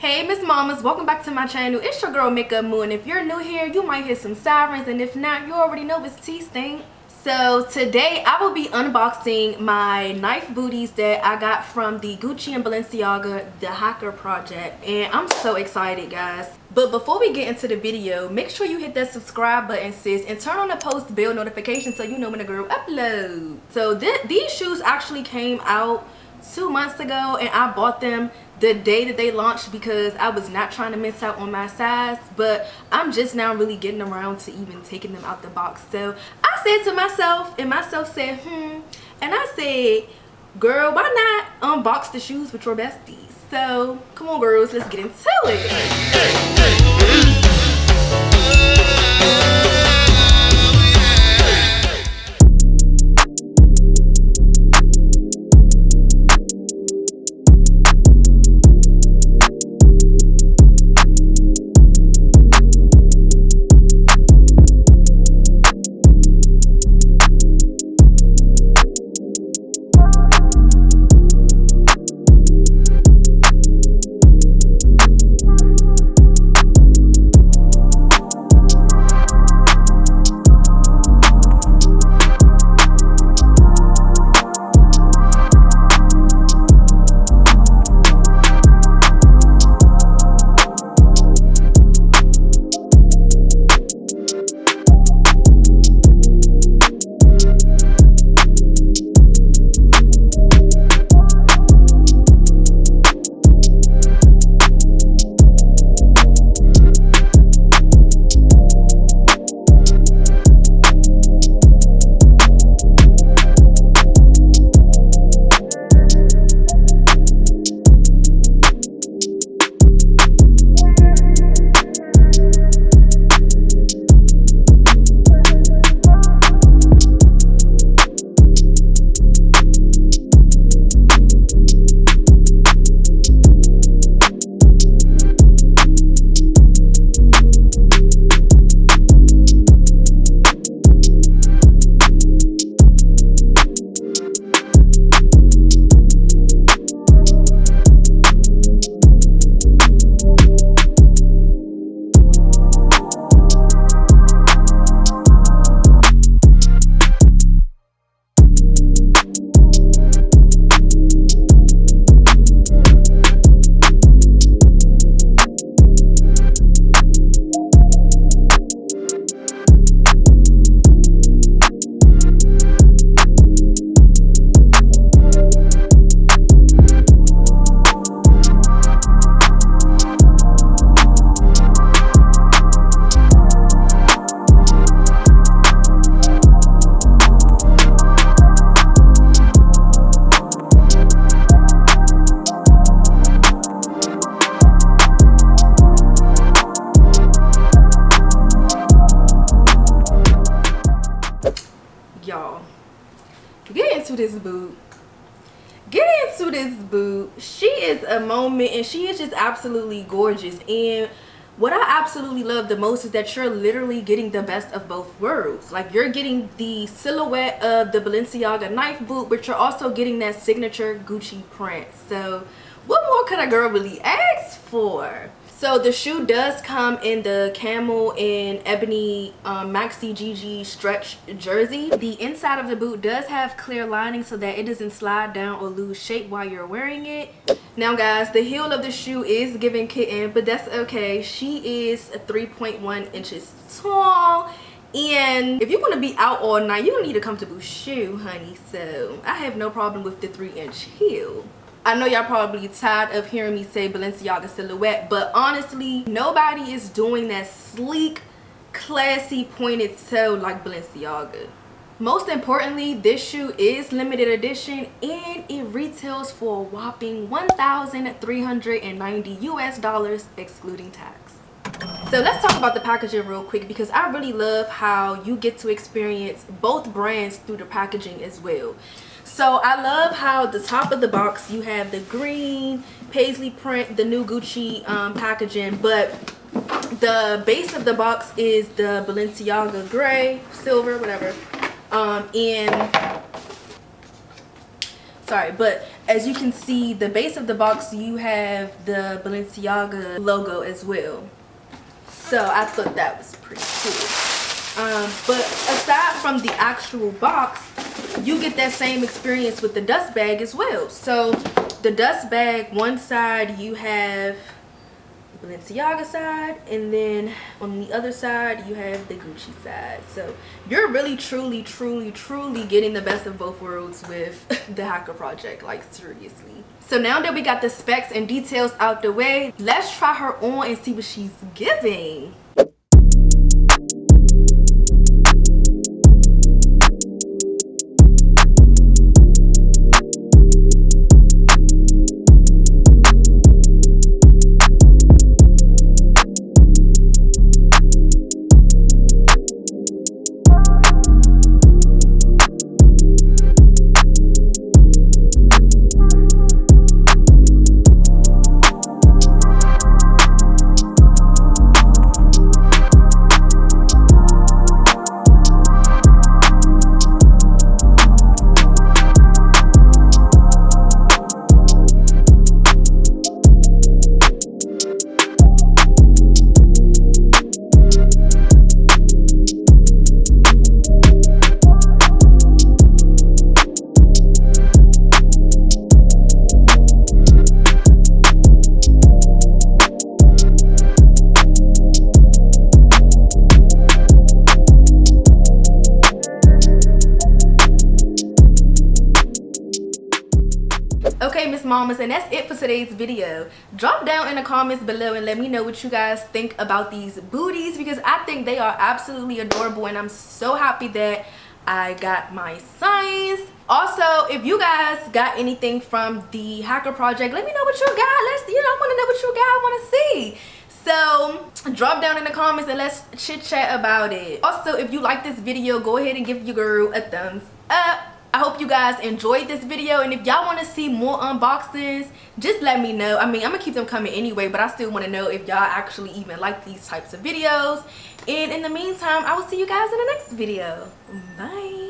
Hey Miss Mamas, welcome back to my channel. It's your girl Makeup Moo, and if you're new here, you might hear some sirens, and if not, you already know it's tea stain. So today I will be unboxing my knife booties that I got from the Gucci and Balenciaga The Hacker Project, and I'm so excited, guys. But before we get into the video, make sure you hit that subscribe button, sis, and turn on the post bell notification so you know when a girl uploads. So these shoes actually came out 2 months ago, and I bought them the day that they launched because I was not trying to miss out on my size, but I'm just now really getting around to even taking them out the box. So I said to myself, and myself said and I said, girl, why not unbox the shoes with your besties? So come on girls, let's get into it. Y'all, get into this boot. She is a moment, and she is just absolutely gorgeous. And what I absolutely love the most is that you're literally getting the best of both worlds. Like, you're getting the silhouette of the Balenciaga knife boot, but you're also getting that signature Gucci print. So what more could a girl really ask for? So the shoe does come in the camel and ebony maxi GG stretch jersey. The inside of the boot does have clear lining so that it doesn't slide down or lose shape while you're wearing it. Now guys, the heel of the shoe is giving kitten, but that's okay. She is 3.1 inches tall. And if you want to be out all night, you don't need a comfortable shoe, honey. So I have no problem with the 3-inch heel. I know y'all probably tired of hearing me say Balenciaga silhouette, but honestly, nobody is doing that sleek, classy, pointed toe like Balenciaga. Most importantly, this shoe is limited edition, and it retails for a whopping $1,390 US excluding tax. So let's talk about the packaging real quick, because I really love how you get to experience both brands through the packaging as well. So I love how the top of the box you have the green paisley print, the new Gucci packaging, but the base of the box is the Balenciaga gray, silver, whatever. But as you can see, the base of the box, you have the Balenciaga logo as well. So I thought that was pretty cool. But aside from the actual box, you get that same experience with the dust bag as well. So the dust bag, one side you have Balenciaga side, and then on the other side you have the Gucci side. So you're really truly getting the best of both worlds with the Hacker Project, like seriously. So now that we got the specs and details out the way, let's try her on and see what she's giving. Okay, Miss Mamas, and that's it for today's video. Drop down in the comments below and let me know what you guys think about these booties, because I think they are absolutely adorable and I'm so happy that I got my size. Also, if you guys got anything from the Hacker Project, let me know what you got. I want to know what you got. I want to see. So drop down in the comments and let's chit chat about it. Also, if you like this video, go ahead and give your girl a thumbs up. I hope you guys enjoyed this video, and if y'all want to see more unboxings, just let me know. I mean, I'm gonna keep them coming anyway, but I still want to know if y'all actually even like these types of videos. And in the meantime, I will see you guys in the next video. Bye.